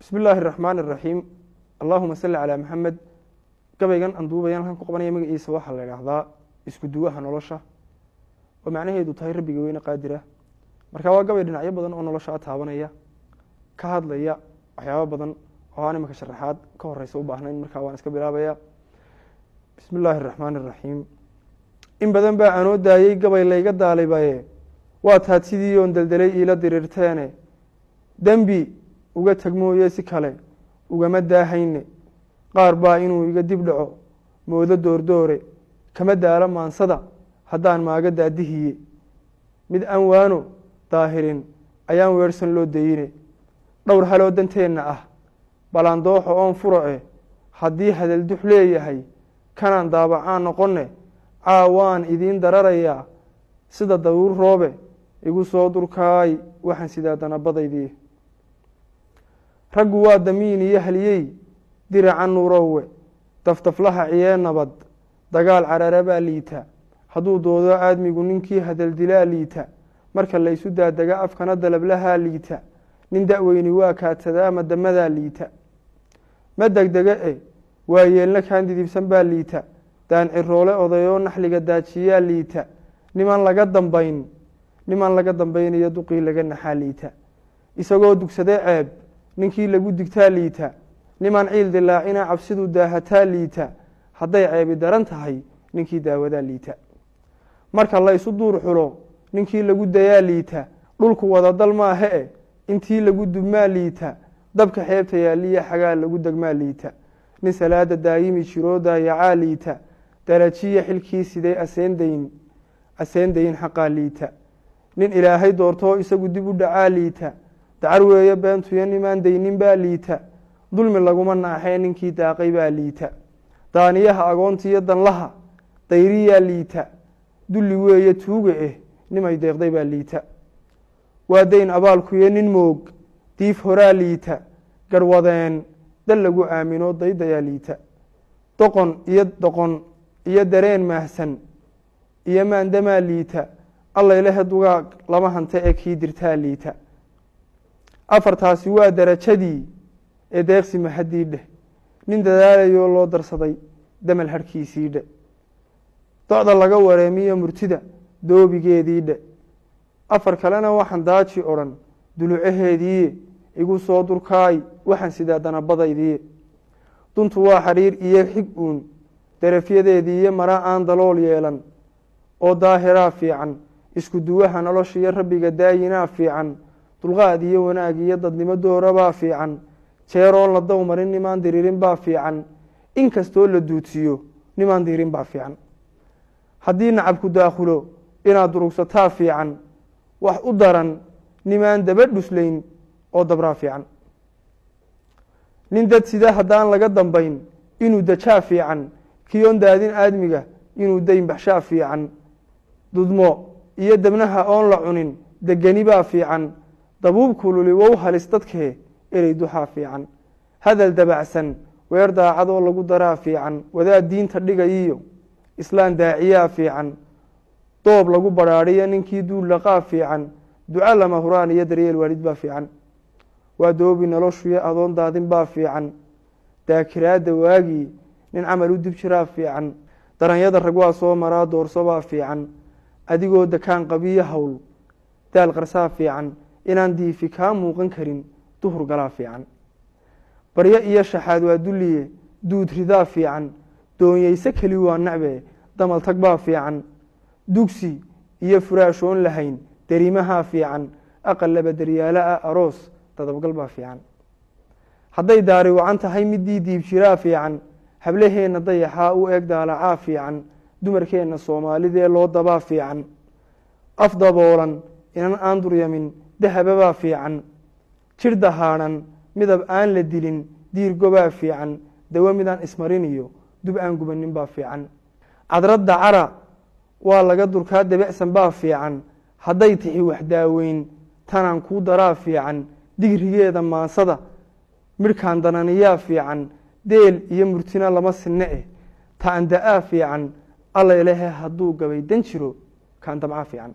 بسم الله الرحمن الرحيم اللهم صل على محمد gabaygan aan duubayaan halkan ku qabanaya magaciisa waxa la yiraahdaa isku duwaha nolosha oo macnaheedu tahay rabbiga weyne qaadira marka waa gabay dhinacyo badan oo nolosha taabanaya ka hadlaya waxyaabo badan oo aan imika sharaxaad ka horeysa u baahnayn marka waan iska bilaabaya bismillaahir rahmaanir rahiim in badan baa aan oo daayay gabay layga daalibay waa taad sidii oo daldalay ila dirirteene dambi uga tagmooyay si kale ugama daahayne qaar baa inuu iga dib dhaco moodo doordoore kama daala maansada haddaan maaga daadihiye mid aan waano daahirin ayaan weersan loo dayine dhowr haloo danteenna ah balaandooxo oon furo haddii hadal dux leeyahay kanaan daabacaan noqonne caawaan idiin dararayaa sida daruur roobe igu soo durkaay waxaan sidaa danabadaydii raggu waa damiin iyo haliyey diracan nuurowe daftaflaha ciyee nabad dagaal cararabaa liita hadduu doodo aadmigu ninkii hadal dilaa liita marka laysu daadaga afkana dalablahaa liita nin da'weyni waa kaadsadaa madamadaa liita ma degdega waa yeelna kaan didibsan baa liita daan ciroole odayoo naxliga daajiyaa liita niman laga dambaynayo duqii laga naxaa liita isagoo dugsadee ceeb ninkii lagu digtaa liita niman ciil dilaacina cabsidu daahataa liita hadday ceebi daran tahay ninkii daawadaa liita marka la isu duur xulo ninkii lagu dayaa liita dhulku wada dal maahe intii lagu dubmaa liita dabka xeebta yaaliya xagaa lagu degmaa liita nin salaada daayimi jiroo daayacaa liita darajiya xilkii siday aseendayin xaqaa liita nin ilaahay doortoo isagu dib u dhacaa liita dacar weeye beentuyo nimaan daynin baa liita dulmi laguma naaxee ninkii daaqay baa liita daaniyaha agoontiiyo danlaha dayriyaa liita dulli weeye tuuga nimay deeqday baa liita waa dayn abaalkuyo nin moog diif horaa liita garwadeen dal lagu aamino daydayaa liita doqon iyo dareen maahsan iyo maandamaa liita allaylehe dugaag lama hanta ee kii dirtaa liita afartaasi waa darajadii ee deeqsi mahadii dheh nin dadaalayoo loo darsaday damal harhkiisii dhe docda laga wareemiyo murtida doobigeedii dhe afar kalena waxaan daaji odhan dulucaheediiye igu soo durkaay waxaan sidaa danabadaydiiye duntu waa xariir iyo xig uun darafyadeediiyo mara aan dalool yeelan oo daahiraa fiican isku duwaha noloshiyo rabbiga daayinaa fiican dulqaad iyo wanaag iyo dadnimo doorabaa fiican jeeroon la dawmarin nimaan diriirin baa fiican inkastoo la duudsiyo nimaan diirin baa fiican haddii nacabku daakhulo inaad durugsataa fiican wax u daran nimaan daba dhuslayn oo dabraa fiican nin dad sida haddaan laga dambayn inuu dajaa fiican kiyoon daadin aadmiga inuu dayn baxshaa fiican dudmo iyo debnaha oon la cunin degani baa fiican dabuub kululi wow halis dadkee erey duxaa fiican hadal dabacsan weer daacadoo lagu daraa fiican wadaad diinta dhigayiyo islaan daaciyaa fiican doob lagu badhaadhiyo ninkii duullaqaa fiican duca lama huraan iyo daryeel waalid baa fiican waa doobi noloshuyo adoon daadin baa fiican daakiraadda waagii nin camal u dib jiraa fiican daranyada rag waa soo maraa doorso baa fiican adigoo dakaan qabiyo hawl daal qarsaa fiican inaan diifi kaa muuqan karin duhur galaa fiican baryo iyo shaxaad waa dulliye duud ridaa fiican doonyeyse keli waa nacbe damal tag baa fiican dugsi iyo furaashoon lahayn dariimahaa fiican aqal laba daryaalo ah aroos dadabgal baa fiican hadday daari wacan tahay midii diib jiraa fiican hablaheenna dayaxaa u eeg daalacaa fiican dumarkeenna soomaalidee loo dabaa fiican af daboolan inan aan duryamin dahababaa fiican jir dahaadhan midab aan la dilin diirgobaa fiican dawo midaan ismarin iyo dub aan gubanin baa fiican cadradda cara waa laga durkaa debecsan baa fiican hadday tixi wax daaweyn tanaan kuu daraa fiican digrigeeda maansada midhkaan dananiyaa fiican deel iyo murtina lama sinne ta'an da-aa fiican allaylehe hadduu gabay dan jiro kaan damcaa fiican